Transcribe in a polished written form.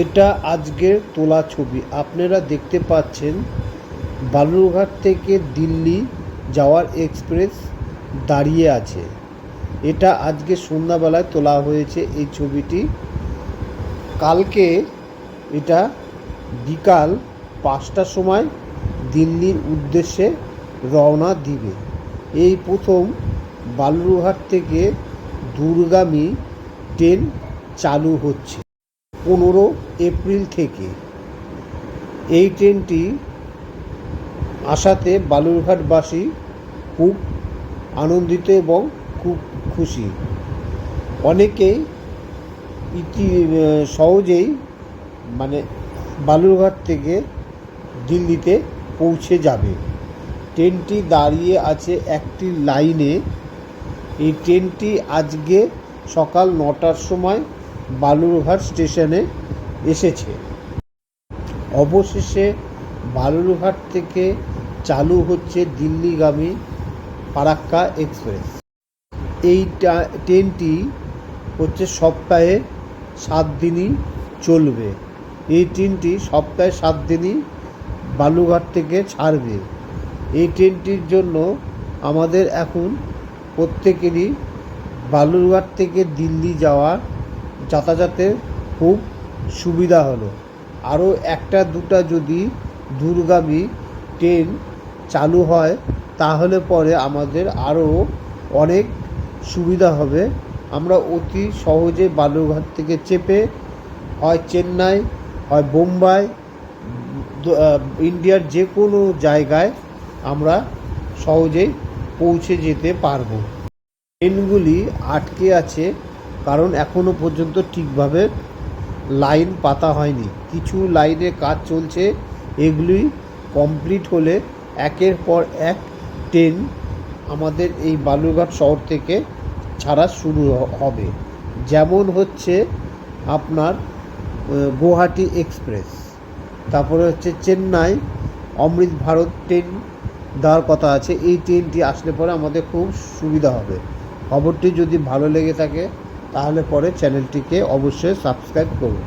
এটা আজকের তোলা ছবি। আপনারা দেখতে পাচ্ছেন বালুরঘাট থেকে দিল্লি যাওয়ার এক্সপ্রেস দাঁড়িয়ে আছে। এটা আজকে সন্ধ্যাবেলায় তোলা হয়েছে এই ছবিটি। কালকে এটা বিকাল 5টার সময় দিল্লির উদ্দেশ্যে রওনা দিবে। এই প্রথম বালুরঘাট থেকে দূরগামী ট্রেন চালু হচ্ছে 15 এপ্রিল থেকে। এই ট্রেনটি আসাতে বালুরঘাটবাসী খুব আনন্দিত এবং খুব খুশি। অনেকেই সহজেই বালুরঘাট থেকে দিল্লিতে পৌঁছে যাবে। ট্রেনটি দাঁড়িয়ে আছে একটি লাইনে। এই ট্রেনটি আজকে সকাল 9টার সময় বালুরঘাট স্টেশনে এসেছে। অবশেষে বালুরঘাট থেকে চালু হচ্ছে দিল্লিগামী ফারাক্কা এক্সপ্রেস। এই ট্রেনটি হচ্ছে সপ্তাহে 7 দিনই চলবে। এই ট্রেনটি সপ্তাহে 7 দিনই বালুরঘাট থেকে ছাড়বে। এই ট্রেনটির জন্য আমাদের এখন প্রত্যেকেরই বালুরঘাট থেকে দিল্লি যাতায়াতের খুব সুবিধা হলো। আরও একটা দুটা যদি দূরগামী ট্রেন চালু হয় তাহলে পরে আমাদের আরও অনেক সুবিধা হবে। আমরা অতি সহজে বালুরঘাট থেকে চেপে হয় চেন্নাই, হয় বোম্বাই, ইন্ডিয়ার যে কোনো জায়গায় আমরা সহজেই পৌঁছে যেতে পারবো। ট্রেনগুলি আটকে আছে কারণ এখনও পর্যন্ত ঠিকভাবে লাইন পাতা হয়নি। কিছু লাইনে কাজ চলছে। এগুলি কমপ্লিট হলে একের পর এক ট্রেন আমাদের এই বালুরঘাট শহর থেকে ছাড়া শুরু হবে। যেমন হচ্ছে আপনার গুয়াহাটি এক্সপ্রেস, তারপরে হচ্ছে চেন্নাই অমৃত ভারত ট্রেন দেওয়ার কথা আছে। এই ট্রেনটি আসলে পরে আমাদের খুব সুবিধা হবে। খবরটি যদি ভালো লেগে থাকে তাহলে পরে চ্যানেলটিকে অবশ্যই সাবস্ক্রাইব করুন।